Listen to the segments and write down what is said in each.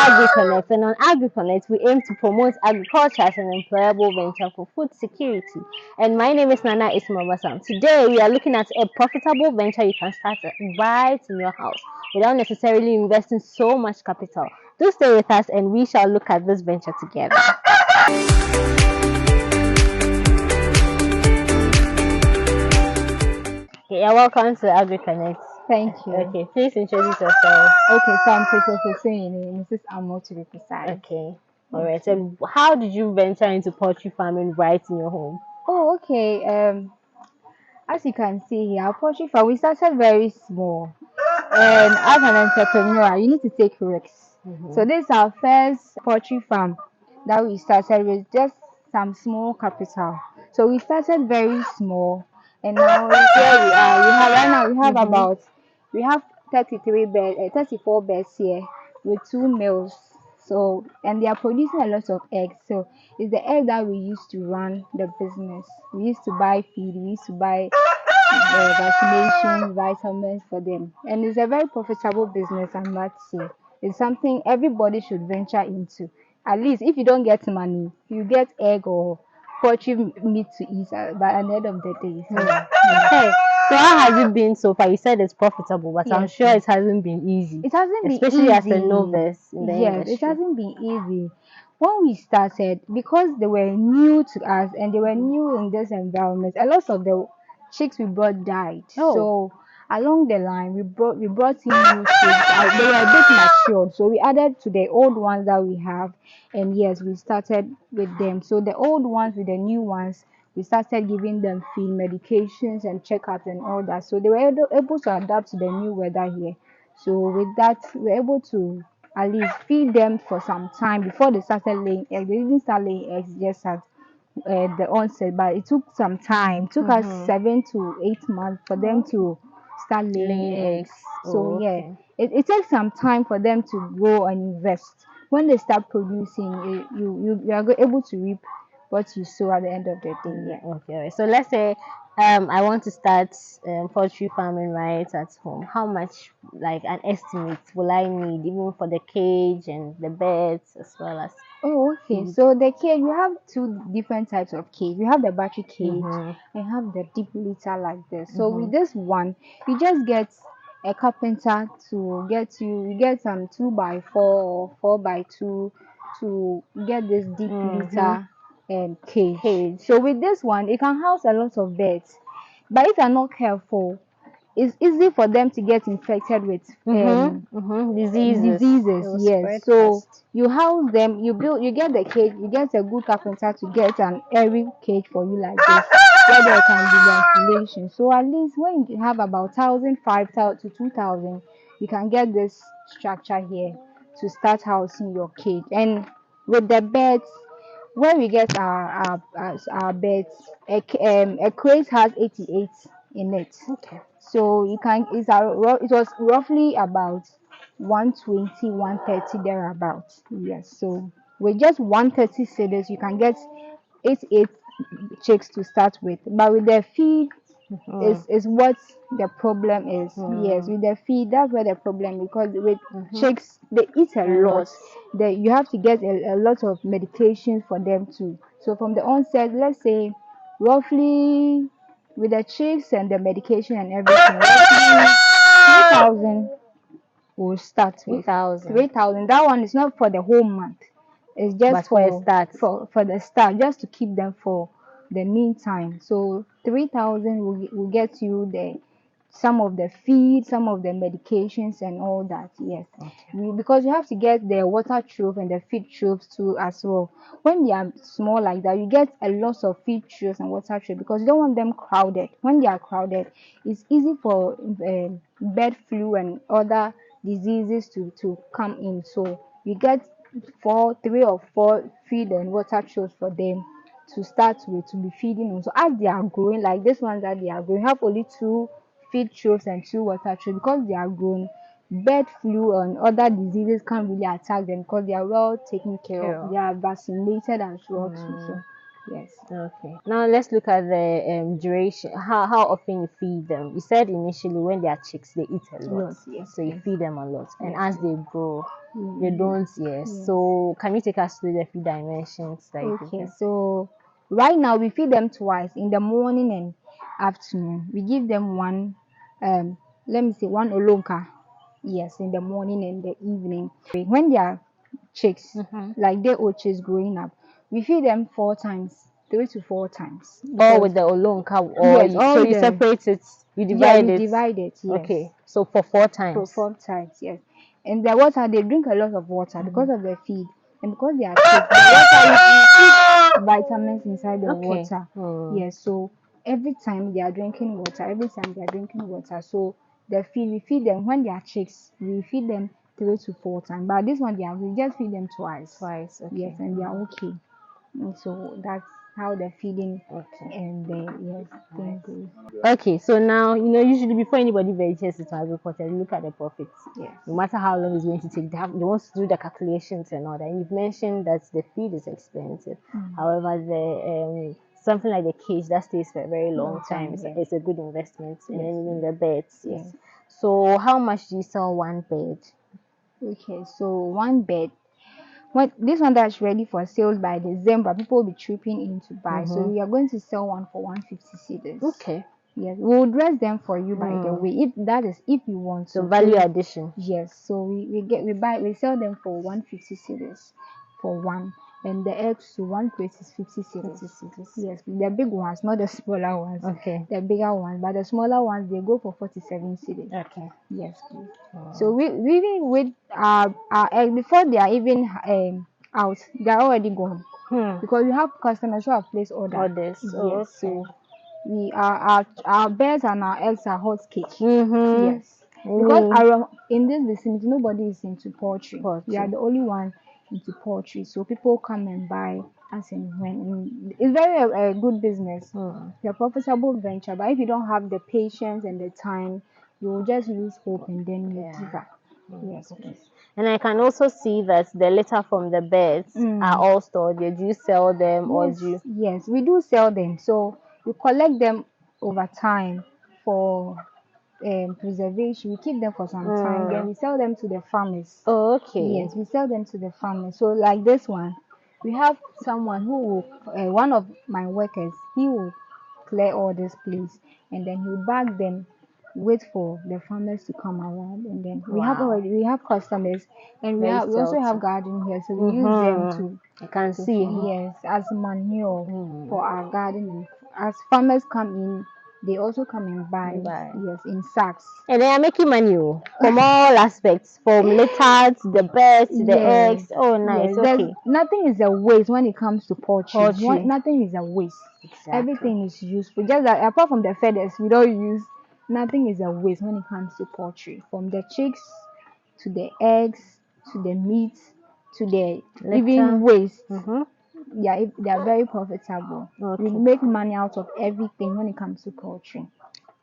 Agri-Connect, and on Agri-Connect, we aim to promote agriculture as an employable venture for food security. And my name is Nana Ismabasam. Today, we are looking at a profitable venture you can start right in your house without necessarily investing so much capital. Do stay with us, and we shall look at this venture together. Okay, you're welcome to Agri-Connect. Thank you. Okay, please introduce yourself. Okay, so I'm Peter Hussein, Mrs. Amo to be precise. Okay, all right. So, how did you venture into poultry farming right in your home? Oh, okay. As you can see here, our poultry farm, we started very small. And as an entrepreneur, you need to take risks. So this is our first poultry farm that we started with just some small capital. So we started very small, and now here we are. We have 33 beds, 34 beds here with 2 males. So and they are producing a lot of eggs. So it's the egg that we use to run the business. We used to buy feed. We used to buy vaccination, vitamins for them. And it's a very profitable business, I must say. It's something everybody should venture into. At least if you don't get money, you get egg or poultry meat to eat by the end of the day. So, Okay. So how has it been so far? You said it's profitable, but I'm yes, sure it hasn't been easy. it hasn't been Especially easy. as a novice in the Yes, industry. it hasn't been easy. When we started, because they were new to us and they were new in this environment, a lot of the chicks we brought died. Oh. So along the line, we brought in new chicks. They were a bit matured, so we added to the old ones that we have, and yes, we started with them. So the old ones with the new ones, we started giving them feed, medications, and checkups and all that. So they were able to adapt to the new weather here. So with that, we were able to at least feed them for some time before they started laying eggs. They didn't start laying eggs just at the onset, but it took some time. It took us 7 to 8 months for them to start laying eggs. So yeah, it takes some time for them to grow and invest. When they start producing, you are able to reap what you sow at the end of the day. Yeah. Okay. So let's say I want to start poultry farming right at home. How much, like an estimate, will I need even for the cage and the beds as well as? Oh, okay. So the cage, we have two different types of cage. We have the battery cage and have the deep litter like this. So with this one, you just get a carpenter to you get some 2x4 or 4x2 to get this deep litter cage. So with this one, it can house a lot of birds. But if you're not careful, it's easy for them to get infected with diseases. Yes, so you house them, you get the cage, you get a good carpenter to get an airy cage for you like this, where there can be ventilation. So at least when you have about 1,500 to 2,000, you can get this structure here to start housing your cage. And with the beds, where we get our beds, a crate has 88 in it. Okay. So you can it was roughly about 120, 130 thereabouts. Yes. So with just 130 cedis, you can get 88 chicks to start with. But with the feed is what the problem is. Yes, with the feed, that's where the problem, because with chicks they eat a lot. You have to get a lot of medication for them too. So from the onset, let's say roughly with the chicks and the medication and everything, roughly 3,000 will start with. 3,000. That one is not for the whole month. It's just for a start. For the start, just to keep them for the meantime. So 3,000 will get you some of the feed, some of the medications and all that. Yes. Because you have to get the water trough and the feed troughs too as well. When they are small like that, you get a lot of feed troughs and water troughs because you don't want them crowded. When they are crowded, it's easy for bird flu and other diseases to come in. So you get 3 or 4 feed and water troughs for them to start with, to be feeding on. So as they are growing, like this one that they are growing, have only 2 feed troughs and 2 water troughs because they are grown. Bird flu and other diseases can't really attack them because they are well taken care of. They are vaccinated as well too. So Yes, Okay. Now let's look at the duration. How often you feed them? You said initially when they are chicks, they eat a lot, lot. Yes, so you yes, feed them a lot, and yes, as yes. they grow, they Mm, don't. Yes. yes. So can you take us through the few dimensions that you give Okay, them? so right now we feed them twice in the morning and afternoon. We give them one, let me say one olonka, yes, in the morning and the evening. When they are chicks, Mm-hmm. like they old chicks growing up, we feed them 4 times, 3 to 4 times All because with the olonka, or yes, you, so all you the separate it, you yeah divide we it. divide it, yes, Okay. So for four for times. 4 times, yes. And the water, they drink a lot of water because Mhm. of the feed and because they are chicks. The water we put vitamins inside the Okay. water. Hmm. Yes, so every time they are drinking water, every time they are drinking water. So the feed we feed them when they are chicks, we feed them 3 to 4 times. But this one we just feed them twice. Twice. Yes, Okay. and they are okay. And so that's how the feeding Okay. and the yes Nice. thing goes. Okay, so now usually before anybody ventures into agriculture, they look at the profits. Yes. No matter how long it's going to take, they want to do the calculations and all that. And you've mentioned that the feed is expensive. Mm. However, the something like the cage that stays for a very long Long time time, is yes. it's a good investment. And Yes, then even yes, the beds, yes. yes. So how much do you sell one bed? Okay, so one bed. What this one that's ready for sales by December, people will be trooping in to buy. So Mm-hmm. we are going to sell one for 150 cedars. Okay. Yes, we'll dress them for you by the Mm. way. If that is if you want So to. value addition. Yes, so we sell them for 150 cedars for one. And the eggs to one crate is 50 cedars. 50 cities. Yes, the big ones, not the smaller ones. Okay. The bigger ones, but the smaller ones they go for 47 cedars. Okay. Yes, please. So Oh. we even with our egg before they are even out, they are already gone Hmm. because we have customers who have placed order. Others. Oh, Yes, okay. so we our birds and our eggs are hot cake. Mm-hmm. Yes, because Any in this vicinity nobody is into poultry. We are poultry. the only one into poultry, so people come and buy as and when. And it's very a good business. Hmm. It's a profitable venture, but if you don't have the patience and the time, you will just lose hope and then you give Yeah. up. Yes, Okay. please. And I can also see that the litter from the birds are Mm. all stored here. Do you sell them or Yes, do you? yes, we do sell them. So we collect them over time for preservation. We keep them for some time, then Mm. we sell them to the farmers. Oh, okay. Yes, we sell them to the farmers. So like this one, we have someone who will, one of my workers, he will clear all this place and then he'll bag them, wait for the farmers to come around, and then Wow. we have customers, and Very we also have stealthy. garden here, so we use them Mm-hmm. I can to see. yes as manure Mm. for our garden. And as farmers come in, they also come and buy Bye. yes in sacks. And they are making money from all aspects, from litter to the birds to the Yes, eggs. Oh, nice. yes. There's Okay. nothing is a waste when it comes to poultry. Poultry. Nothing is a waste. Exactly. Everything is useful. Just that apart from the feathers, we don't use. Nothing is a waste when it comes to poultry. From the chicks to the eggs to the meat to the even Litter. waste. Mm-hmm. Yeah, they are very profitable. We Okay. make money out of everything when it comes to poultry.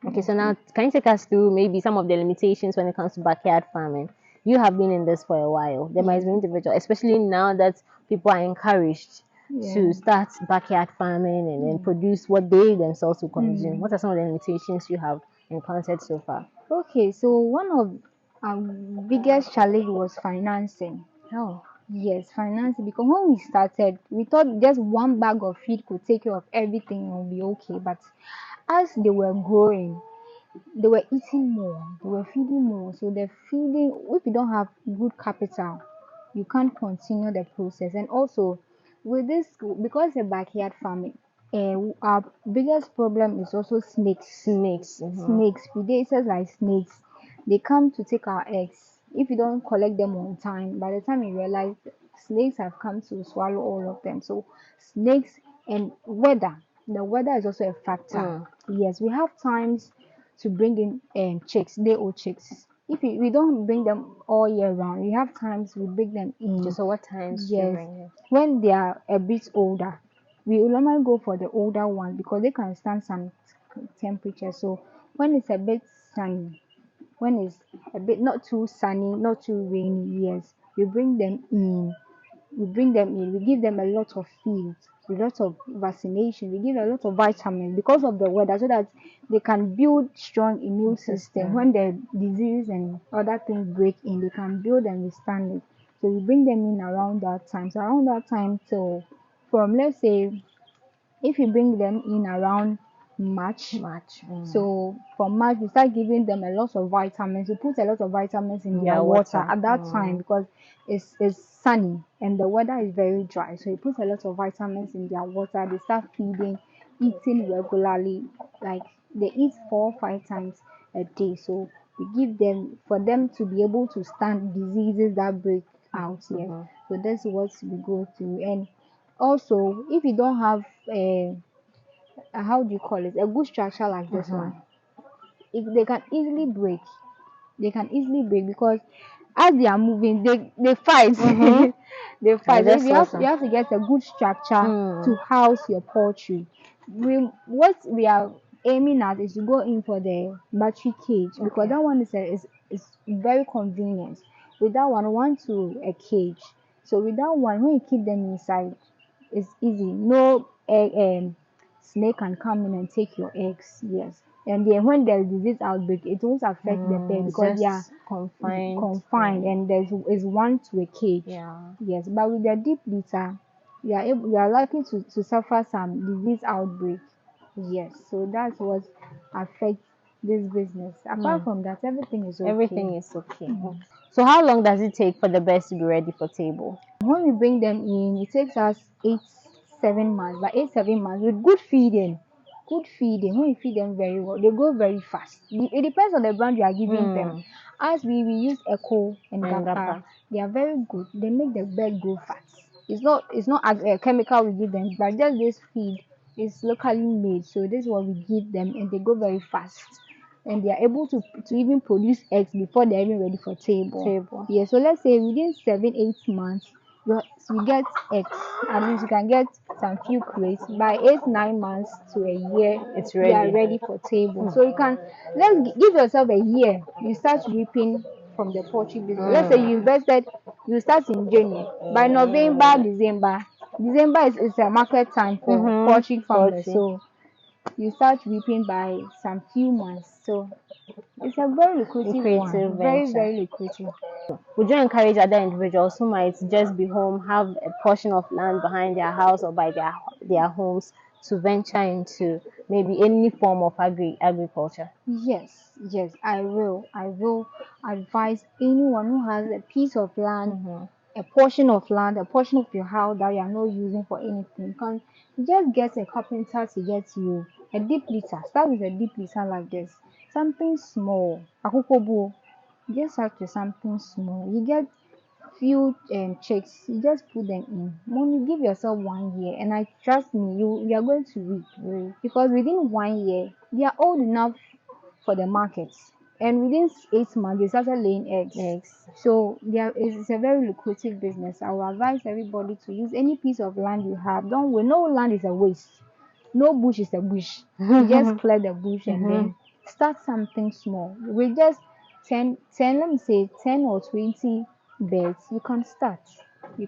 Okay, Yes, so now please. can you take us through maybe some of the limitations when it comes to backyard farming? You have been in this for a while. There might Yes, be individual, especially now that people are encouraged yeah. to start backyard farming and then Mm. produce what they themselves will consume. Mm. What are some of the limitations you have encountered so far? Okay, so one of our biggest challenge was financing. Oh, Yes, financing, because when we started, we thought just one bag of feed could take care of everything and will be okay. But as they were growing, they were eating more, they were feeding more. So the feeding, if you don't have good capital, you can't continue the process. And also with this, because the backyard farming, our biggest problem is also snakes. snakes. Mm-hmm. Snakes, predators like snakes, they come to take our eggs. If you don't collect them on time, by the time you realize, snakes have come to swallow all of them. So snakes and weather, the weather is also a factor. Mm. Yes, we have times to bring in chicks, day old chicks. If we don't bring them all year round, we have times we bring them Okay, in. so what times do you Yes, bring it? when they are a bit older, we will normally go for the older ones because they can stand some temperature. So when it's a bit sunny, when it's a bit not too sunny, not too rainy, yes, we bring them in. We bring them in. We give them a lot of feed. a lot of vaccination, we give a lot of vitamins because of the weather, so that they can build strong immune system. When the disease and other things break in, they can build and withstand it. So we bring them in around that time. So around that time till, from, let's say, if you bring them in around March, so from March we start giving them a lot of vitamins. We put a lot of vitamins in their water at that time, because it's sunny and the weather is very dry. So we put a lot of vitamins in their water. They start feeding, eating regularly, like they eat 4 or 5 times a day. So we give them, for them to be able to stand diseases that break out. Yes. So that's what we go through. And also, if you don't have a how do you call it, a good structure like this one, if they can easily break, because as they are moving, they fight. They fight. So if you have to get a good structure to house your poultry. What we are aiming at is to go in for the battery cage, because that one is very convenient. With that one to a cage. So with that one, when you keep them inside, it's easy. No egg, snake can come in and take your eggs. Yes. And then when there's disease outbreak, it won't affect the bird, because they are confined and is one to a cage. Yes. But with the deep litter, you are likely to suffer some disease outbreak. Yes. So that's what affects this business. Apart from that, everything is okay. Everything is okay. So how long does it take for the birds to be ready for table? When we bring them in, it takes us 7 months. By 7 months, with good feeding, when you feed them very well, they grow very fast. It depends on the brand you are giving them. As we use Echo and Gapa, they are very good. They make the bird grow fast. It's not a chemical we give them, but just this feed is locally made. So this is what we give them, and they grow very fast. And they are able to even produce eggs before they're even ready for table. Yeah, so let's say within 7-8 months, you get eggs. At least you can get some few crates. By 8-9 months to a year, It's they are ready. ready for table. So you can, give yourself a year. You start reaping from the poultry business. Let's say you start in January. By November, December is a market time for poultry farmers. So you start reaping by some few months. So it's a very lucrative one. Very, very lucrative. Would you encourage other individuals who might just be home, have a portion of land behind their house or by their homes, to venture into maybe any form of agriculture? Yes, I will. I will advise anyone who has a piece of land, a portion of land, a portion of your house that you are not using for anything. Can just get a carpenter to get you a deep litter. Start with a deep litter like this. Something small. Akokobo. Just start with something small. You get few checks, you just put them in. Money, give yourself 1 year, and I trust me, you are going to reap. Because within 1 year, they are old enough for the market, and within 8 months they started laying eggs. So it's a very lucrative business. I will advise everybody to use any piece of land you have. Don't wait. No land is a waste. No bush is a bush. You just clear the bush and then start something small. With just 10, let me say 10 or 20 beds, you can start. Yes. You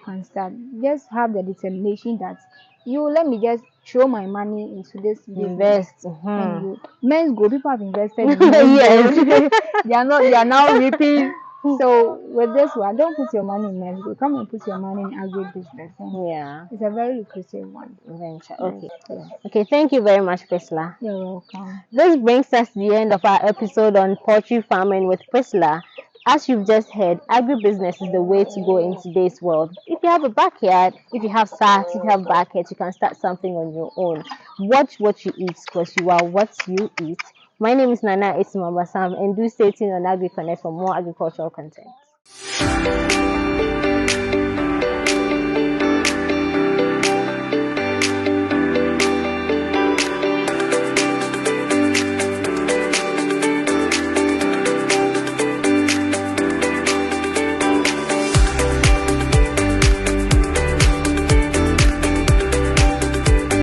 can start. Just have the determination that let me just throw my money into this business. And men's go, people have invested in men's go. They are now reaping. So with this one, don't put your money in men's go. Come and put your money in agri-business. It's a very lucrative one. Venture. Okay. Okay, thank you very much, Priscilla. You're welcome. This brings us to the end of our episode on poultry farming with Priscilla. As you've just heard, agribusiness is the way to go in today's world. If you have a backyard, if you have sacks, if you have buckets, you can start something on your own. Watch what you eat, because you are what you eat. My name is Nana Ismabasam, and do stay tuned on Agri-Connect for more agricultural content.